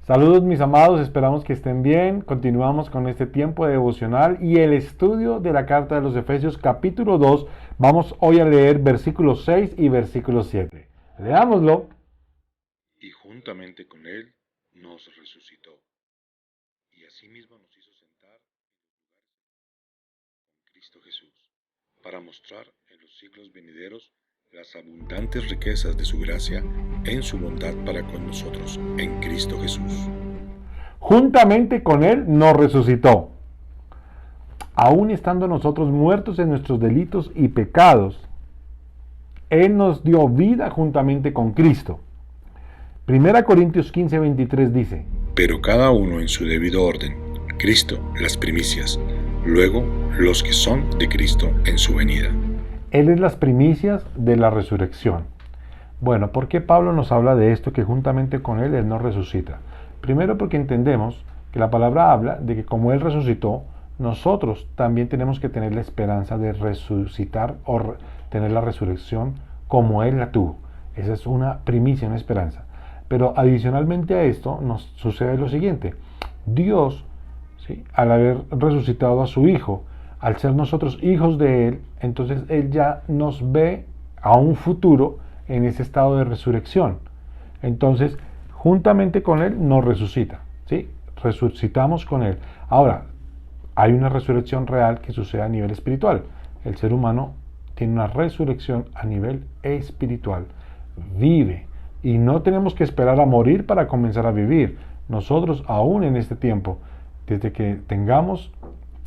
Saludos mis amados, esperamos que estén bien. Continuamos con este tiempo de devocional y el estudio de la carta de los Efesios capítulo 2. Vamos hoy a leer versículos 6 y versículo 7. Leámoslo. Y juntamente con él nos resucitó, y asimismo nos hizo sentar en Cristo Jesús, para mostrar en los siglos venideros las abundantes riquezas de su gracia en su bondad para con nosotros en Cristo Jesús. Juntamente con él nos resucitó. Aún estando nosotros muertos en nuestros delitos y pecados, él nos dio vida juntamente con Cristo. 1 Corintios 15:23 dice: Pero cada uno en su debido orden, Cristo las primicias, luego los que son de Cristo en su venida. Él es las primicias de la resurrección. Bueno, ¿por qué Pablo nos habla de esto que juntamente con él nos resucita? Primero porque entendemos que la palabra habla de que como él resucitó, nosotros también tenemos que tener la esperanza de resucitar o tener la resurrección como él la tuvo. Esa es una primicia, una esperanza. Pero adicionalmente a esto nos sucede lo siguiente. Dios, ¿sí?, al haber resucitado a su Hijo, al ser nosotros hijos de Él, entonces Él ya nos ve a un futuro en ese estado de resurrección. Entonces, juntamente con Él nos resucita, ¿sí? Resucitamos con Él. Ahora, hay una resurrección real que sucede a nivel espiritual. El ser humano tiene una resurrección a nivel espiritual. Vive. Y no tenemos que esperar a morir para comenzar a vivir. Nosotros, aún en este tiempo, desde que tengamos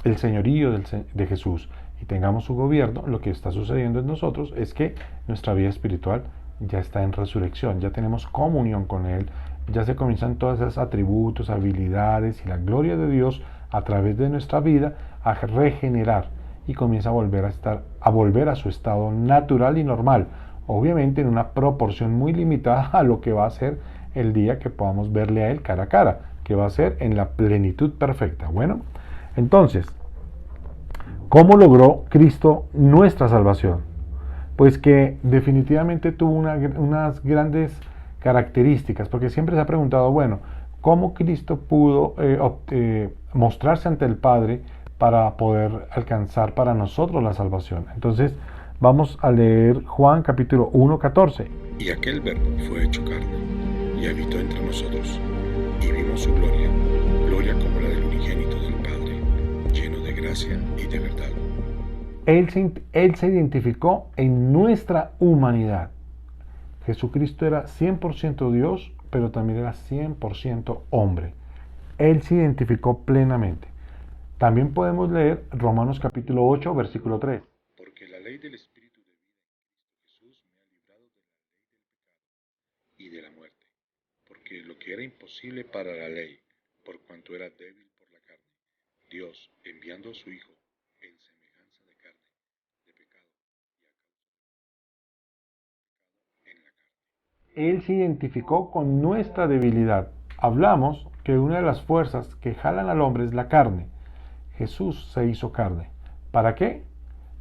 el señorío de Jesús y tengamos su gobierno, lo que está sucediendo en nosotros es que nuestra vida espiritual ya está en resurrección, ya tenemos comunión con Él, ya se comienzan todos esos atributos, habilidades y la gloria de Dios a través de nuestra vida a regenerar y comienza a volver a su estado natural y normal, obviamente en una proporción muy limitada a lo que va a ser el día que podamos verle a Él cara a cara, que va a ser en la plenitud perfecta. Bueno, entonces, ¿cómo logró Cristo nuestra salvación? Pues que definitivamente tuvo unas grandes características, porque siempre se ha preguntado, bueno, ¿cómo Cristo pudo mostrarse ante el Padre para poder alcanzar para nosotros la salvación? Entonces, vamos a leer Juan capítulo 1:14. Y aquel verbo fue hecho carne, y habitó entre nosotros, y vimos su gloria, gloria como la del unigénito del Padre, lleno de gracia y de verdad. Él se identificó en nuestra humanidad. Jesucristo era 100% Dios, pero también era 100% hombre. Él se identificó plenamente. También podemos leer Romanos capítulo 8, versículo 3. Porque la ley del Espíritu de vida en Cristo Jesús me ha librado de la ley del pecado y de la muerte. Porque lo que era imposible para la ley, por cuanto era débil por la carne, Dios, enviando a su Hijo en semejanza de carne, de pecado, y a causa en la carne. Él se identificó con nuestra debilidad. Hablamos que una de las fuerzas que jalan al hombre es la carne. Jesús se hizo carne. ¿Para qué?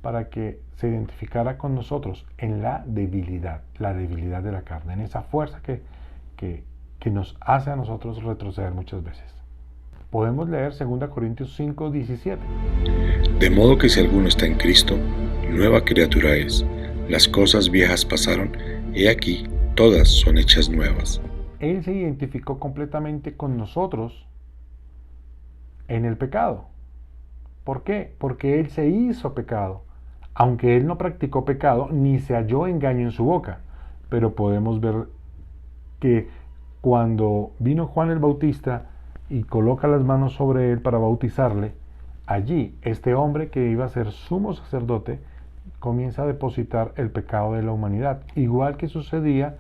Para que se identificara con nosotros en la debilidad de la carne, en esa fuerza que nos hace a nosotros retroceder muchas veces. Podemos leer 2 Corintios 5:17. De modo que si alguno está en Cristo, nueva criatura es. Las cosas viejas pasaron, he aquí, todas son hechas nuevas. Él se identificó completamente con nosotros en el pecado. ¿Por qué? Porque Él se hizo pecado. Aunque Él no practicó pecado, ni se halló engaño en su boca. Pero podemos ver que cuando vino Juan el Bautista y coloca las manos sobre Él para bautizarle, allí este hombre que iba a ser sumo sacerdote comienza a depositar el pecado de la humanidad. Igual que sucedía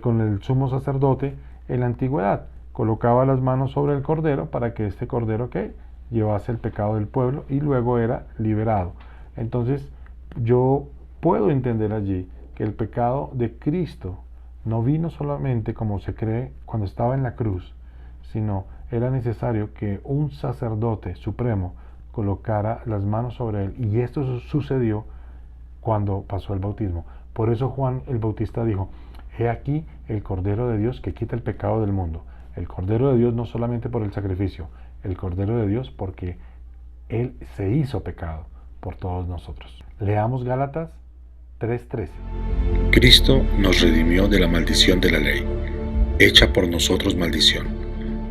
con el sumo sacerdote en la antigüedad. Colocaba las manos sobre el cordero para que este cordero llevase el pecado del pueblo y luego era liberado. Entonces yo puedo entender allí que el pecado de Cristo no vino solamente como se cree cuando estaba en la cruz, sino era necesario que un sacerdote supremo colocara las manos sobre él, y esto sucedió cuando pasó el bautismo. Por eso Juan el Bautista dijo: he aquí el Cordero de Dios que quita el pecado del mundo. El Cordero de Dios no solamente por el sacrificio, el Cordero de Dios porque Él se hizo pecado por todos nosotros. Leamos Gálatas 3:13. Cristo nos redimió de la maldición de la ley, hecha por nosotros maldición,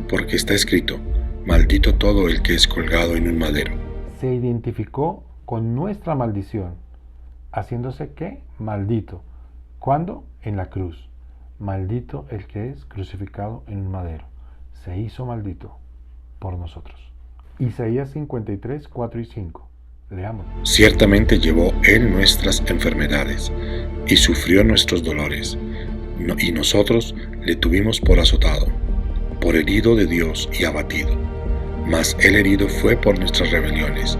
porque está escrito, maldito todo el que es colgado en un madero. Se identificó con nuestra maldición, haciéndose ¿qué? Maldito. ¿Cuándo? En la cruz. Maldito el que es crucificado en un madero. Se hizo maldito por nosotros. Isaías 53, 4 y 5. Leamos. Ciertamente llevó Él nuestras enfermedades y sufrió nuestros dolores, y nosotros le tuvimos por azotado, por herido de Dios y abatido. Mas Él herido fue por nuestras rebeliones,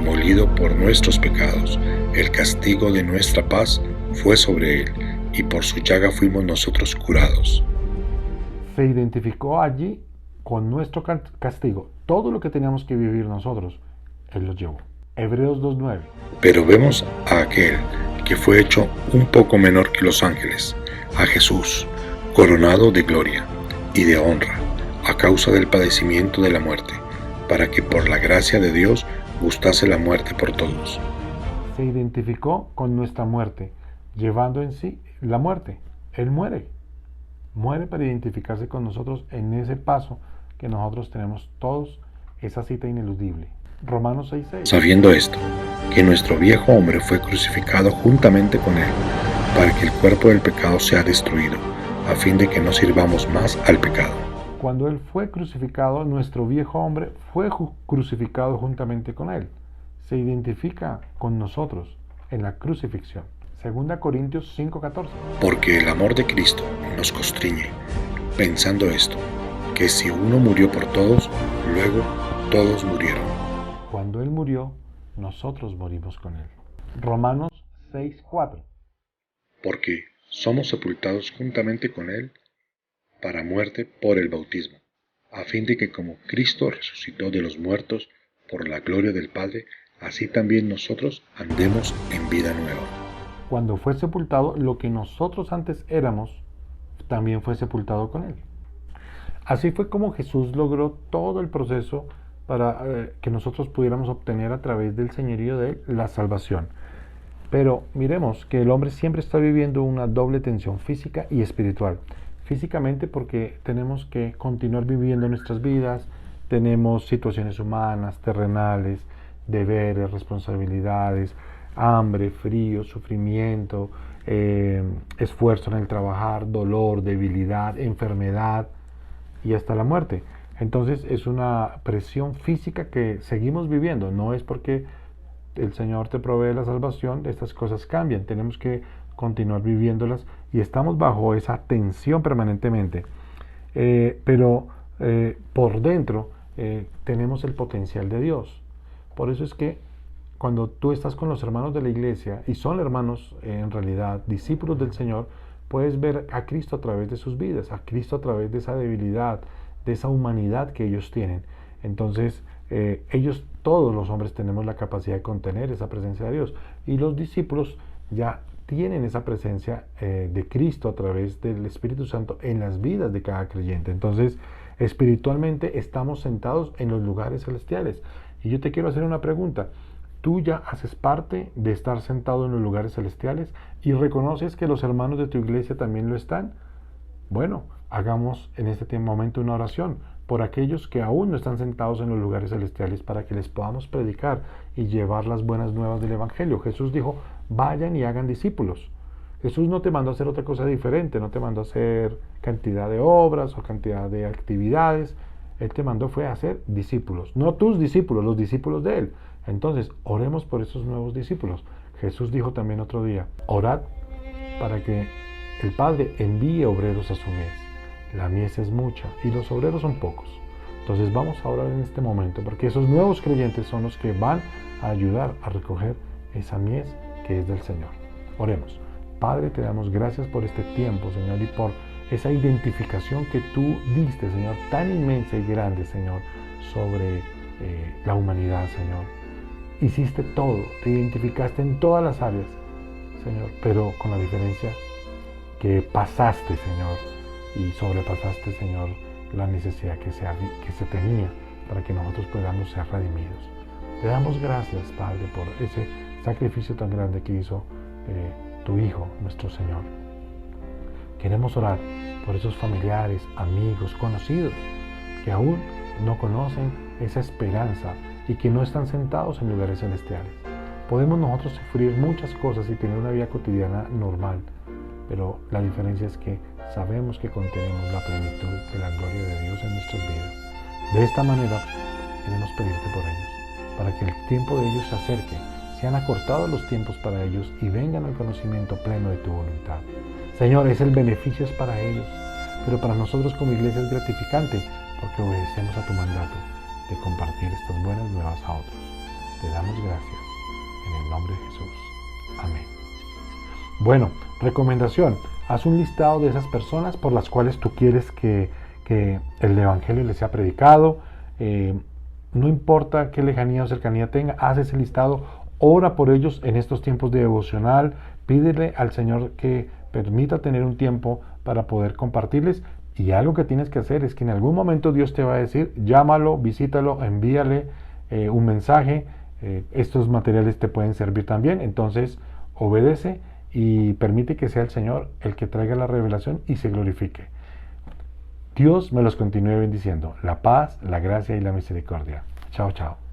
molido por nuestros pecados. El castigo de nuestra paz fue sobre Él, y por su llaga fuimos nosotros curados. Se identificó allí con nuestro castigo. Todo lo que teníamos que vivir nosotros, Él lo llevó. Hebreos 2:9. Pero vemos a aquel que fue hecho un poco menor que los ángeles, a Jesús, coronado de gloria y de honra, a causa del padecimiento de la muerte, para que por la gracia de Dios gustase la muerte por todos. Se identificó con nuestra muerte, llevando en sí la muerte. Él muere. Muere para identificarse con nosotros en ese paso que nosotros tenemos todos, esa cita ineludible. Romanos 6:6. Sabiendo esto, que nuestro viejo hombre fue crucificado juntamente con Él, para que el cuerpo del pecado sea destruido, a fin de que no sirvamos más al pecado. Cuando Él fue crucificado, nuestro viejo hombre fue crucificado juntamente con Él. Se identifica con nosotros en la crucifixión. 2 Corintios 5:14. Porque el amor de Cristo nos constriñe, pensando esto, que si uno murió por todos, luego todos murieron. Cuando Él murió, nosotros morimos con Él. Romanos 6:4. Porque somos sepultados juntamente con Él para muerte por el bautismo, a fin de que como Cristo resucitó de los muertos por la gloria del Padre, así también nosotros andemos en vida nueva. Cuando fue sepultado, lo que nosotros antes éramos, también fue sepultado con Él. Así fue como Jesús logró todo el proceso para que nosotros pudiéramos obtener a través del señorío de Él la salvación. Pero miremos que el hombre siempre está viviendo una doble tensión física y espiritual. Físicamente porque tenemos que continuar viviendo nuestras vidas, tenemos situaciones humanas, terrenales, deberes, responsabilidades, hambre, frío, sufrimiento, esfuerzo en el trabajar, dolor, debilidad, enfermedad y hasta la muerte. Entonces es una presión física que seguimos viviendo. No es porque el Señor te provee la salvación, estas cosas cambian. Tenemos que continuar viviéndolas y estamos bajo esa tensión permanentemente. Pero por dentro tenemos el potencial de Dios. Por eso es que cuando tú estás con los hermanos de la iglesia, y son hermanos en realidad, discípulos del Señor, puedes ver a Cristo a través de sus vidas, a Cristo a través de esa debilidad, de esa humanidad que ellos tienen. Entonces, ellos, todos los hombres, tenemos la capacidad de contener esa presencia de Dios. Y los discípulos ya tienen esa presencia de Cristo a través del Espíritu Santo en las vidas de cada creyente. Entonces, espiritualmente estamos sentados en los lugares celestiales. Y yo te quiero hacer una pregunta. ¿Tú ya haces parte de estar sentado en los lugares celestiales y reconoces que los hermanos de tu iglesia también lo están? Bueno, hagamos en este momento una oración por aquellos que aún no están sentados en los lugares celestiales para que les podamos predicar y llevar las buenas nuevas del Evangelio. Jesús dijo, vayan y hagan discípulos. Jesús no te mandó a hacer otra cosa diferente, no te mandó a hacer cantidad de obras o cantidad de actividades. Él te mandó fue a hacer discípulos, no tus discípulos, los discípulos de Él. Entonces, oremos por esos nuevos discípulos. Jesús dijo también otro día, orad para que el Padre envíe obreros a su mies. La mies es mucha y los obreros son pocos. Entonces vamos a orar en este momento, porque esos nuevos creyentes son los que van a ayudar a recoger esa mies que es del Señor. Oremos. Padre, te damos gracias por este tiempo, Señor, y por esa identificación que tú diste, Señor, tan inmensa y grande, Señor, sobre la humanidad, Señor. Hiciste todo, te identificaste en todas las áreas, Señor, pero con la diferencia que pasaste, Señor, y sobrepasaste, Señor, la necesidad que se tenía para que nosotros podamos ser redimidos. Te damos gracias, Padre, por ese sacrificio tan grande que hizo tu Hijo, nuestro Señor. Queremos orar por esos familiares, amigos, conocidos, que aún no conocen esa esperanza y que no están sentados en lugares celestiales. Podemos nosotros sufrir muchas cosas y tener una vida cotidiana normal, pero la diferencia es que sabemos que contenemos la plenitud de la gloria de Dios en nuestras vidas. De esta manera, queremos pedirte por ellos, para que el tiempo de ellos se acerque, sean acortados los tiempos para ellos y vengan al conocimiento pleno de tu voluntad. Señor, el beneficio es para ellos, pero para nosotros como iglesia es gratificante porque obedecemos a tu mandato de compartir estas buenas nuevas a otros. Te damos gracias en el nombre de Jesús. Amén. Bueno, recomendación, haz un listado de esas personas por las cuales tú quieres que el Evangelio les sea predicado. No importa qué lejanía o cercanía tenga, haz ese listado, ora por ellos en estos tiempos de devocional, pídele al Señor que permita tener un tiempo para poder compartirles. Y algo que tienes que hacer es que en algún momento Dios te va a decir, llámalo, visítalo, envíale un mensaje. Estos materiales te pueden servir también. Entonces, obedece y permite que sea el Señor el que traiga la revelación y se glorifique. Dios me los continúe bendiciendo. La paz, la gracia y la misericordia. Chao, chao.